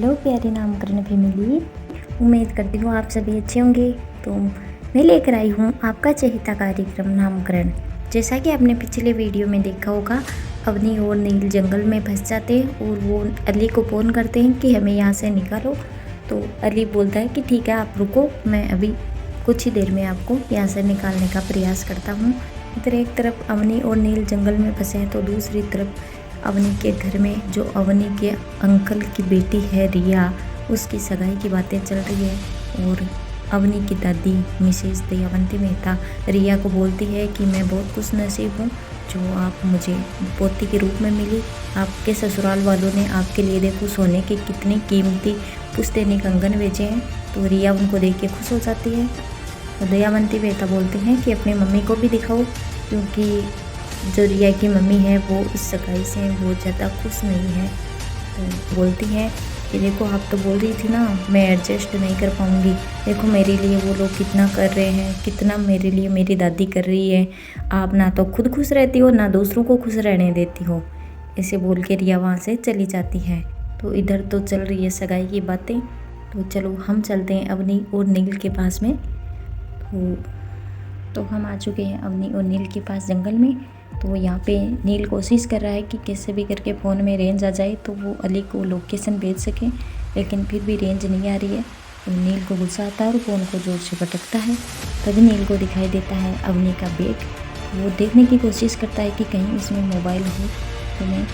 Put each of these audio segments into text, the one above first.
Hello प्यारे नामकरण family, उम्मीद करती हूँ आप सभी अच्छे होंगे। तो मैं लेकर आई हूँ आपका चहेता कार्यक्रम नामकरण। जैसा कि आपने पिछले वीडियो में देखा होगा, अवनी और नील जंगल में फंस जाते हैं और वो अली को फ़ोन करते हैं कि हमें यहाँ से निकालो। तो अली बोलता है कि ठीक है, आप रुको, मैं अभी कुछ ही देर में आपको यहाँ से निकालने का प्रयास करता हूँ। इधर एक तरफ अवनी और नील जंगल में फंसे हैं तो दूसरी तरफ अवनी के घर में जो अवनी के अंकल की बेटी है रिया, उसकी सगाई की बातें चल रही है। और अवनी की दादी मिसेस दयावंती मेहता रिया को बोलती है कि मैं बहुत खुश नसीब हूँ जो आप मुझे पोती के रूप में मिली। आपके ससुराल वालों ने आपके लिए देखो सोने के कितनी कीमती पुश्तैनी कंगन भेजे हैं। तो रिया उनको देख के खुश हो जाती है। तो दयावंती मेहता बोलती हैं कि अपनी मम्मी को भी दिखाओ, क्योंकि जो रिया की मम्मी है वो इस सगाई से बहुत ज़्यादा खुश नहीं है। तो बोलती है कि देखो, आप तो बोल रही थी ना मैं एडजस्ट नहीं कर पाऊँगी, देखो मेरे लिए वो लोग कितना कर रहे हैं, कितना मेरे लिए मेरी दादी कर रही है। आप ना तो खुद खुश रहती हो, ना दूसरों को खुश रहने देती हो। ऐसे बोल के रिया वहाँ से चली जाती है। तो इधर तो चल रही है सगाई की बातें। तो चलो हम चलते हैं अवनी और नील के पास में। तो हम आ चुके हैं अवनी और नील के पास जंगल में। तो यहाँ पे नील कोशिश कर रहा है कि कैसे भी करके फ़ोन में रेंज आ जाए तो वो अली को लोकेशन भेज सके, लेकिन फिर भी रेंज नहीं आ रही है। तो नील को गुस्सा आता है और फ़ोन को ज़ोर से पटकता है। तभी नील को दिखाई देता है अवनी का बैग। वो देखने की कोशिश करता है कि कहीं इसमें मोबाइल हो तो मैं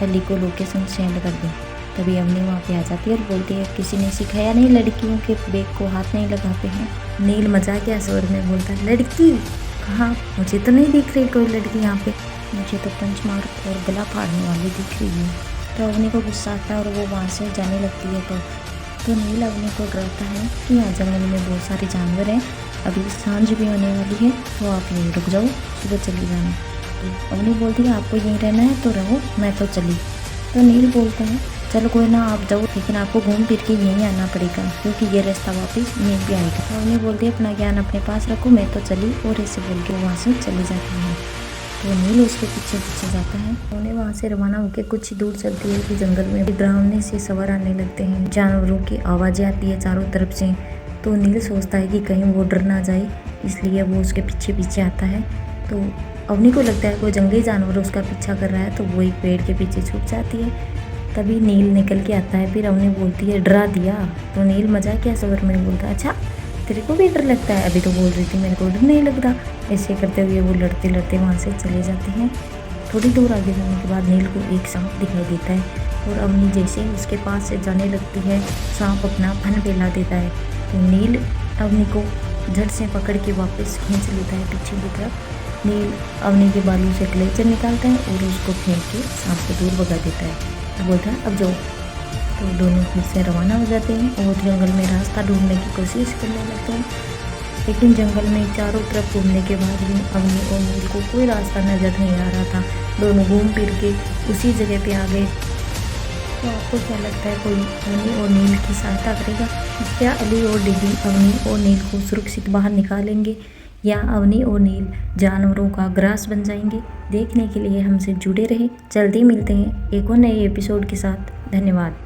अली को लोकेशन सेंड कर दूँ। तभी अवनी वहाँ पे आ जाती है और बोलती है किसी ने सिखाया नहीं लड़कियों के बैग को हाथ नहीं लगाते हैं। नील मजाकिया स्वर में बोलता है लड़की कहाँ, मुझे तो नहीं दिख रही कोई लड़की यहाँ पे, मुझे तो पंच मार और गला फाड़ने वाली दिख रही है। तो अवनी को गुस्सा आता है और वो वहाँ से जाने लगती है। तो नील अवनी को डराता है कि यहाँ जंगल में बहुत सारे जानवर हैं, अभी सांझ भी होने वाली है, तो आप यहीं रुक जाओ, सुबह चली जाना। तो अवनी बोलती है आपको यहीं रहना है तो रहो, मैं तो चली। तो नील बोलता है चलो कोई ना, आप जाओ, लेकिन आपको घूम फिर के यहीं आना पड़ेगा क्योंकि ये रास्ता वापस यहीं पे आएगा। तो उन्हें बोलती है अपना ज्ञान अपने पास रखो, मैं तो चली। और ऐसे बोल के वहाँ से चली जाती है। तो नील उसके पीछे पीछे जाता है। उन्हें वहाँ से रवाना होकर कुछ दूर चलती है कि जंगल में डरावने से सवार आने लगते हैं, जानवरों की आवाज़ें आती है चारों तरफ से। तो नील सोचता है कि कहीं वो डर ना जाए, इसलिए वो उसके पीछे पीछे आता है। तो अवनी को लगता है कोई जंगली जानवर उसका पीछा कर रहा है, तो वो एक पेड़ के पीछे छुप जाती है। तभी नील निकल के आता है। फिर अवनी बोलती है डरा दिया। तो नील मजाकिया स्वर में बोलता है अच्छा तेरे को भी डर लगता है, अभी तो बोल रही थी मेरे को डर नहीं लगता। ऐसे करते हुए वो लड़ते लड़ते वहाँ से चले जाते हैं। थोड़ी दूर आगे जाने के बाद नील को एक सांप दिखाई देता है और अवनी जैसे उसके पास से जाने लगती है, सांप अपना फन फैला देता है। तो नील अवनी को झट से पकड़ के वापस खींच लेता है पीछे की तरफ। नील अवनी के बालों से क्लेचर निकालता है और उसको फेंक के सांप से दूर भगा देता है। तो बोलता है अब जाओ। तो दोनों फिर से रवाना हो जाते हैं और जंगल में रास्ता ढूंढने की कोशिश करने लगते हैं। लेकिन जंगल में चारों तरफ घूमने के बाद भी अवनी और नील को कोई रास्ता नजर नहीं आ रहा था। दोनों घूम फिर के उसी जगह पे आ गए। तो आपको क्या लगता है कोई अवनी और नील की सहायता करेगा? क्या अली और दीदी अवनी और नील को सुरक्षित बाहर निकालेंगे या अवनी और नील जानवरों का ग्रास बन जाएंगे? देखने के लिए हमसे जुड़े रहे। जल्दी मिलते हैं एक और नए एपिसोड के साथ। धन्यवाद।